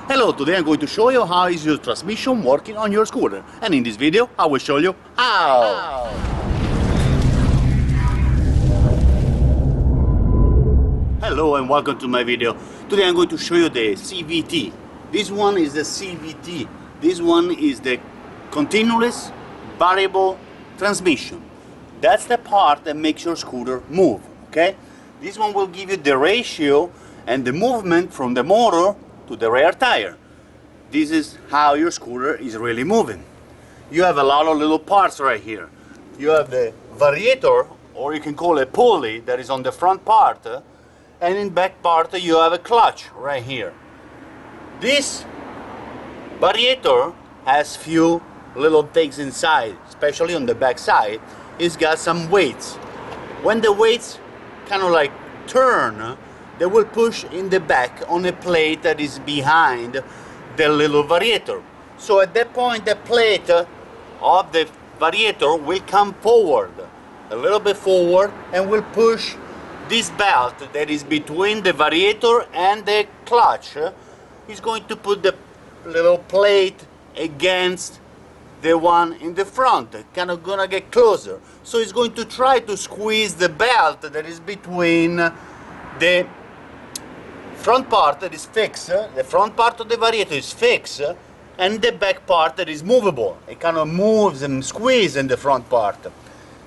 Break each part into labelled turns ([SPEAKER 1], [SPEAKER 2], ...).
[SPEAKER 1] Hello, today I'm going to show you how is your transmission working on your scooter, and in this video I will show you how. Hello and welcome to my video. Today I'm going to show you the CVT. This one is the CVT. This one is the continuous variable transmission. That's the part that makes your scooter move, okay? This one will give you the ratio and the movement from the motor to the rear tire. This is how your scooter is really moving. You have a lot of little parts right here. You have the variator, or you can call it pulley, that is on the front part, and in back part you have a clutch right here. This variator has few little things inside, especially on the back side. It's got some weights. When the weights kind of like turn, they will push in the back on a plate that is behind the little variator. So at that point the plate of the variator will come forward, a little bit forward, and will push this belt that is between the variator and the clutch. Is going to put the little plate against the one in the front, kind of gonna get closer. So it's going to try to squeeze the belt that is between the front part that is fixed, the front part of the variator is fixed, and the back part that is movable. It kind of moves and squeezes in the front part.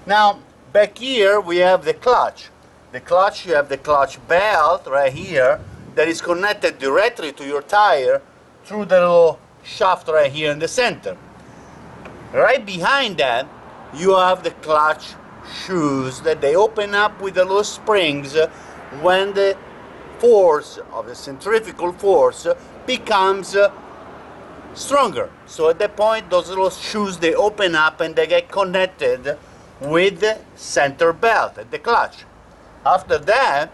[SPEAKER 1] Now, back here we have the clutch. The clutch, you have the clutch belt right here that is connected directly to your tire through the little shaft right here in the center. Right behind that, you have the clutch shoes that they open up with the little springs when the force of the centrifugal force becomes stronger. So at that point, those little shoes, they open up and they get connected with the center belt at the clutch. After that,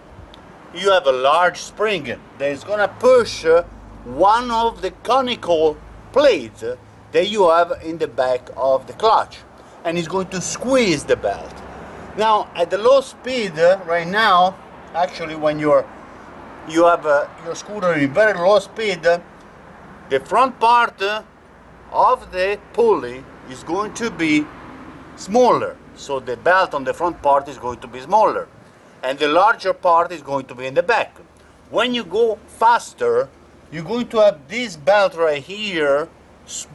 [SPEAKER 1] you have a large spring that is going to push one of the conical plates that you have in the back of the clutch, and it's going to squeeze the belt. Now at the low speed right now, actually when you have your scooter in very low speed, the front part of the pulley is going to be smaller, so the belt on the front part is going to be smaller, and the larger part is going to be in the back. When you go faster, you're going to have this belt right here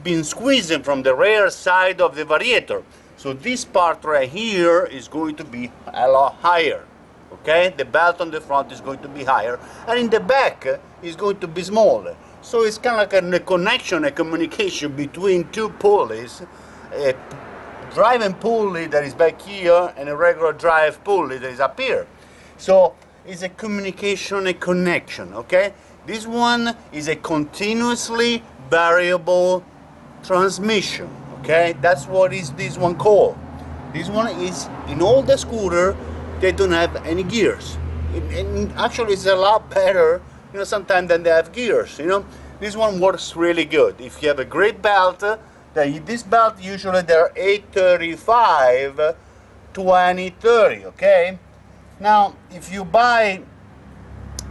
[SPEAKER 1] been squeezing from the rear side of the variator. So this part right here is going to be a lot higher. Okay, the belt on the front is going to be higher, and in the back is going to be smaller. So it's kind of like a connection, a communication between two pulleys, a driving pulley that is back here and a regular drive pulley that is up here. So it's a communication, a connection. Okay, this one is a continuously variable transmission. Okay, that's what is this one called. This one is in all the scooter. They don't have any gears, and actually it's a lot better, sometimes than they have gears. This one works really good if you have a great belt. This belt usually they're 835 2030. Okay, now if you buy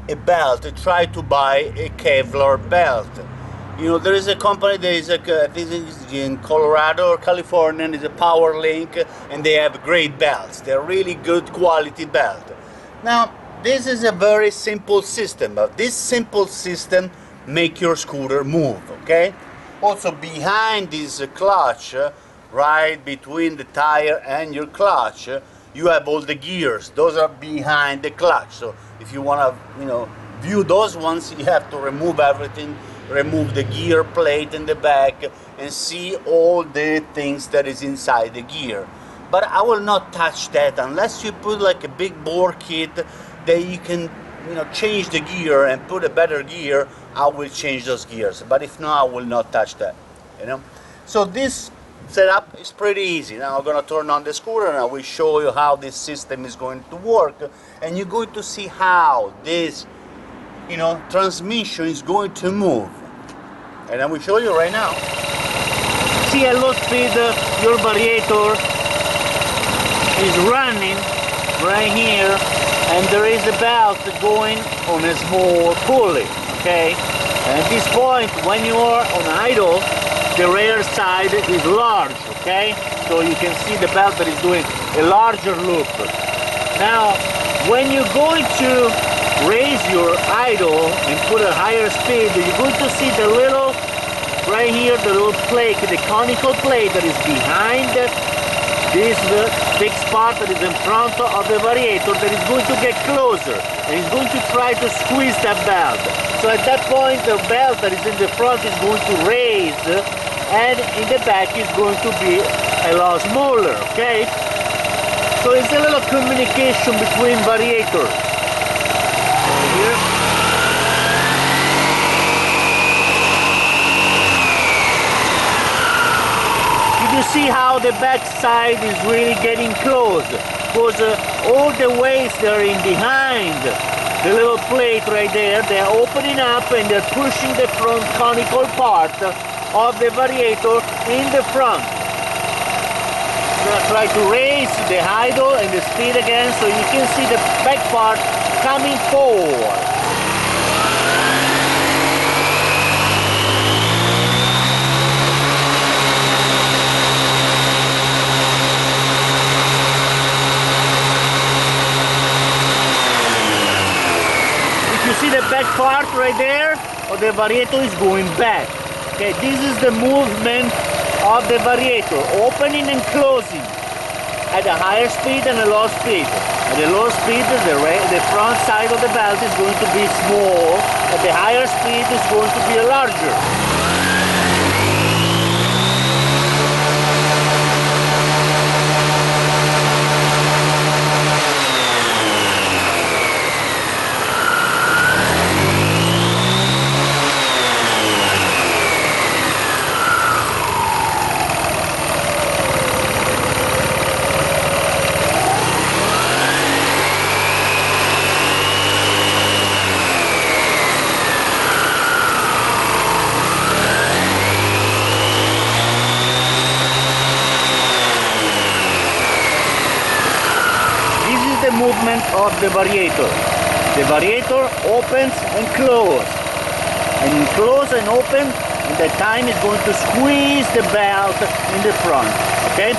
[SPEAKER 1] a belt, try to buy a Kevlar belt. There is a company that is I think it's in Colorado or California, and it's a Power Link, and they have great belts. They're really good quality belt. Now, this is a very simple system, but this simple system make your scooter move, okay? Also, behind this clutch, right between the tire and your clutch, you have all the gears. Those are behind the clutch. So if you want to, view those ones, you have to remove everything. Remove the gear plate in the back and see all the things that is inside the gear. But I will not touch that unless you put like a big bore kit that you can change the gear and put a better gear. I will change those gears, but if not, I will not touch that. So this setup is pretty easy. Now I'm going to turn on the scooter and I will show you how this system is going to work, and you're going to see how this transmission is going to move, and I will show you right now. See, at low speed your variator is running right here, and there is a belt going on a small pulley, okay?
[SPEAKER 2] At this point, when you are on idle, the rear side is large, okay? So you can see the belt that is doing a larger loop. Now, when you're going to raise your idle and put a higher speed, you're going to see the little, right here, the little plate, the conical plate that is behind this fixed part that is in front of the variator that is going to get closer and is going to try to squeeze that belt. So at that point, the belt that is in the front is going to raise and in the back is going to be a lot smaller, okay? So it's a little communication between variators. Here. You see how the back side is really getting close, because all the ways they're in behind the little plate right there, they're opening up and they're pushing the front conical part of the variator in the front. I'm gonna try to raise the idle and the speed again so you can see the back part coming forward. See the back part right there, or the variator is going back. Okay, this is the movement of the variator, opening and closing at a higher speed and a low speed. At a low speed, the front side of the belt is going to be small, at the higher speed is going to be larger. The movement of the variator. The variator opens and closes, and close and open, and the time is going to squeeze the belt in the front. Okay.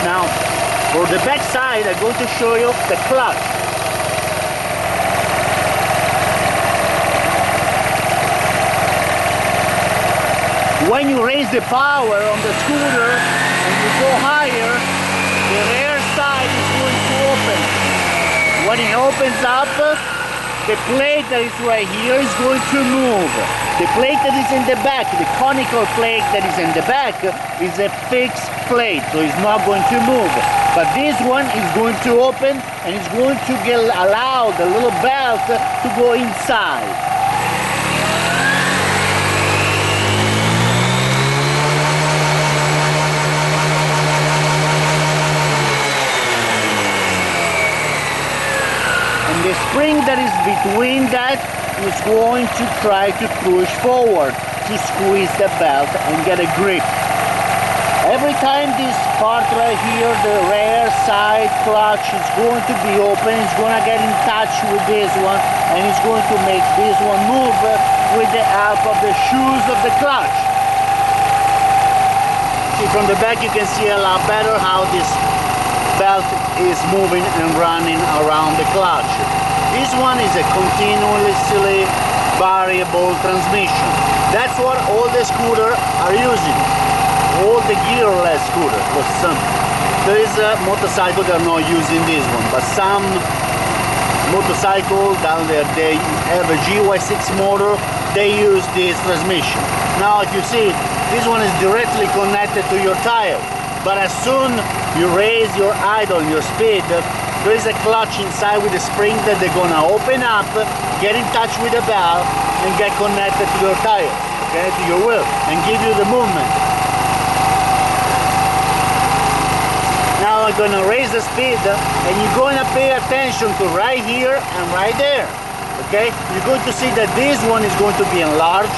[SPEAKER 2] Now, for the back side, I'm going to show you the clutch. When you raise the power on the scooter and you go higher, the rear side is going to open. When it opens up, the plate that is right here is going to move. The plate that is in the back, the conical plate that is in the back, is a fixed plate, so it's not going to move. But this one is going to open and it's going to allow the little belt to go inside. The spring that is between that is going to try to push forward to squeeze the belt and get a grip. Every time this part right here, the rear side clutch is going to be open, it's going to get in touch with this one and it's going to make this one move with the help of the shoes of the clutch. See, from the back you can see a lot better how this belt is moving and running around the clutch. This one is a continuously variable transmission. That's what all the scooters are using. All the gearless scooters. There is a motorcycle that are not using this one, but some motorcycle down there, they have a GY6 motor, they use this transmission. Now, if you see, this one is directly connected to your tire. But as soon you raise your idle and your speed, there is a clutch inside with a spring that they're gonna open up, get in touch with the belt, and get connected to your tire, okay, to your wheel, and give you the movement. Now I'm gonna raise the speed, and you're gonna pay attention to right here and right there, okay? You're going to see that this one is going to be enlarged,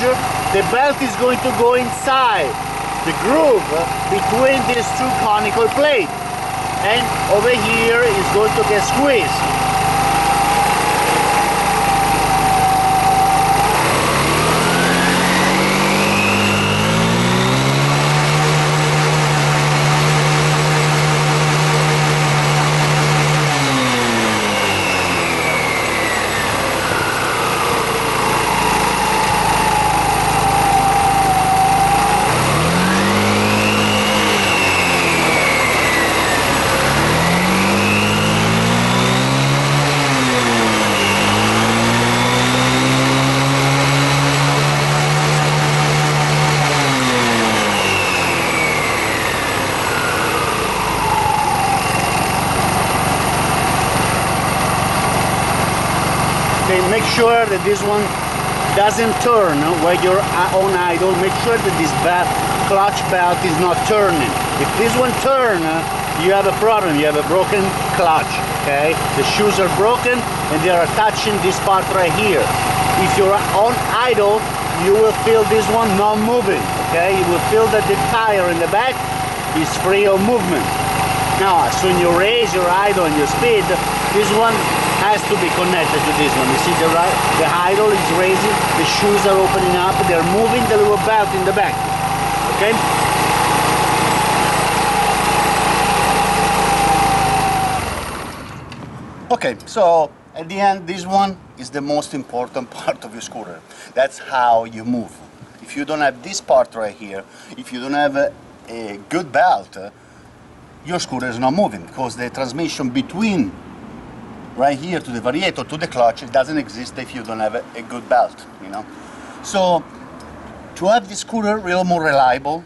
[SPEAKER 2] the belt is going to go inside the groove between these two conical plates, and over here is going to get squeezed.
[SPEAKER 1] sure that this one doesn't turn when you're on idle. Make sure that this clutch belt is not turning. If this one turns, you have a problem, you have a broken clutch, okay? The shoes are broken and they are touching this part right here. If you're on idle, you will feel this one not moving, okay? You will feel that the tire in the back is free of movement. Now, as soon as you raise your idle and your speed, this one has to be connected to this one. You see the idle is raising, the shoes are opening up, they're moving the little belt in the back, okay? Okay, so at the end, this one is the most important part of your scooter. That's how you move. If you don't have this part right here, if you don't have a good belt, your scooter is not moving, because the transmission between right here to the variator to the clutch, it doesn't exist if you don't have a good belt, you know. So to have this scooter real more reliable,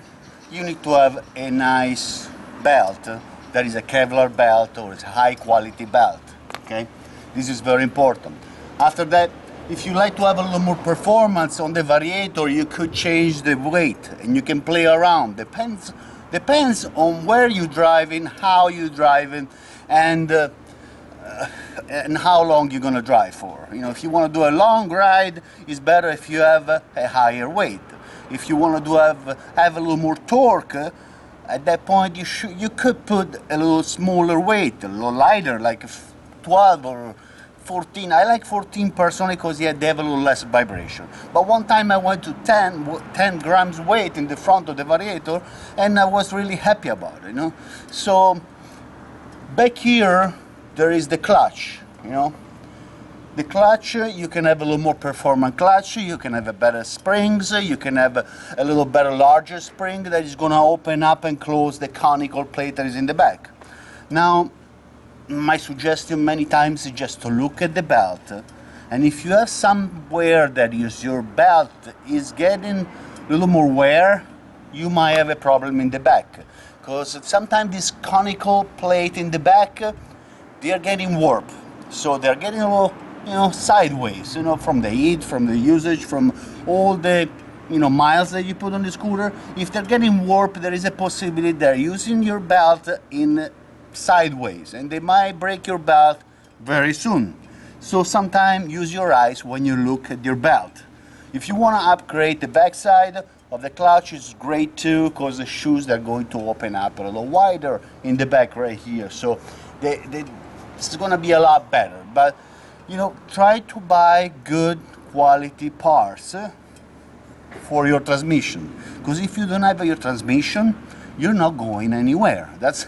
[SPEAKER 1] you need to have a nice belt that is a Kevlar belt or it's a high quality belt. Okay, this is very important. After that, if you like to have a little more performance on the variator, you could change the weight and you can play around. Depends on where you're driving, how you're driving, and how long you're gonna drive for. You know, if you want to do a long ride, it's better if you have a higher weight. If you want to have a little more torque, at that point you could put a little smaller weight, a little lighter, like 12 or 14. I like 14 personally because they have a little less vibration. But one time I went to 10 grams weight in the front of the variator, and I was really happy about it, you know. So back here there is the clutch, you know. The clutch, you can have a little more performant clutch, you can have a better springs, you can have a little better larger spring that is going to open up and close the conical plate that is in the back. Now, my suggestion many times is just to look at the belt, and if you have somewhere that your belt is getting a little more wear, you might have a problem in the back, because sometimes this conical plate in the back, they are getting warped, so they're getting a little, you know, sideways, you know, from the heat, from the usage, from all the, you know, miles that you put on the scooter. If they're getting warped, there is a possibility they're using your belt in sideways, and they might break your belt very soon. So sometimes use your eyes when you look at your belt. If you want to upgrade the backside of the clutch, it's great too, because the shoes are going to open up a little wider in the back right here, so it's going to be a lot better. But you know, try to buy good quality parts for your transmission, because if you don't have your transmission, you're not going anywhere. That's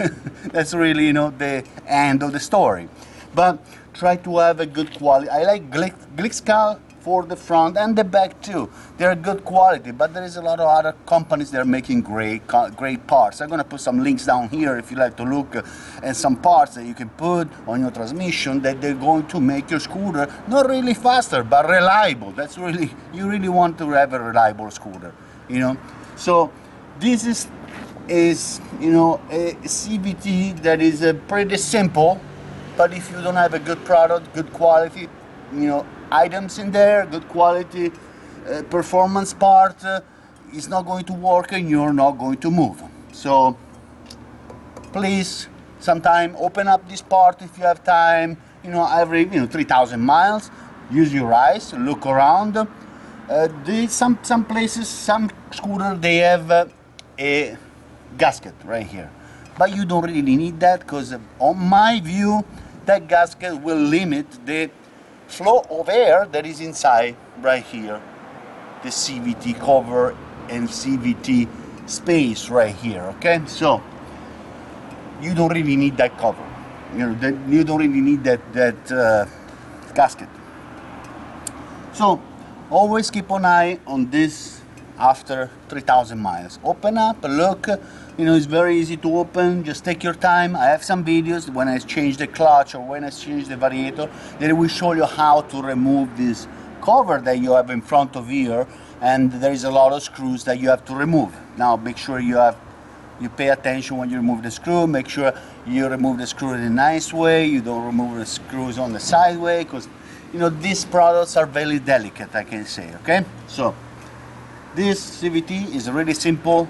[SPEAKER 1] that's really, you know, the end of the story. But try to have a good quality. I like Glickscal for the front and the back too. They're good quality, but there is a lot of other companies that are making great parts. I'm gonna put some links down here if you like to look at some parts that you can put on your transmission that they're going to make your scooter not really faster but reliable. That's really, you really want to have a reliable scooter, you know. So this is you know, a CVT that is pretty simple, but if you don't have a good product, good quality, you know, items in there, good quality performance part, it's not going to work and you're not going to move. So please, sometime open up this part if you have time, you know, every 3,000 miles, use your eyes, look around. Some places, some scooters, they have a gasket right here, but you don't really need that, because on my view that gasket will limit the flow of air that is inside right here, the CVT cover and CVT space right here. Okay, so you don't really need that cover, you know, you don't really need that gasket. So always keep an eye on this. After 3,000 miles, open up, look, you know, it's very easy to open. Just take your time. I have some videos when I change the clutch or when I change the variator that will show you how to remove this cover that you have in front of here, and there is a lot of screws that you have to remove. Now make sure you pay attention when you remove the screw. Make sure you remove the screw in a nice way. You don't remove the screws on the side way, because you know, these products are very delicate, I can say. Okay, so this CVT is really simple,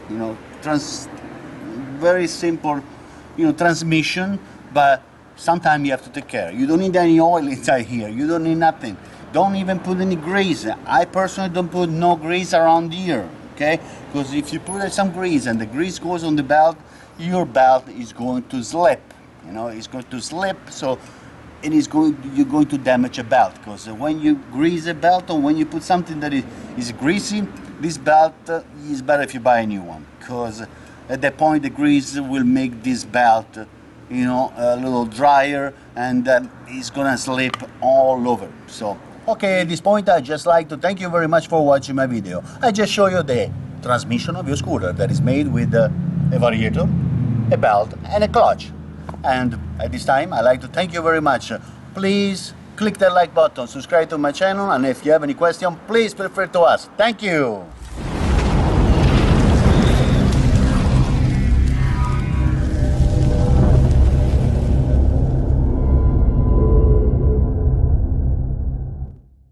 [SPEAKER 1] you know, very simple, you know, transmission, but sometimes you have to take care. You don't need any oil inside here, you don't need nothing. Don't even put any grease. I personally don't put no grease around here, okay? Because if you put some grease and the grease goes on the belt, your belt is going to slip, you know, it's going to slip, so you're going to damage a belt, because when you grease a belt or when you put something that is greasy, this belt is better if you buy a new one, because at that point the grease will make this belt, you know, a little drier, and it's gonna slip all over. So okay, at this point I just like to thank you very much for watching my video. I just show you the transmission of your scooter that is made with a variator, a belt and a clutch. And at this time I like to thank you very much. Please click that like button, subscribe to my channel, and if you have any question, please feel free to ask. Thank you.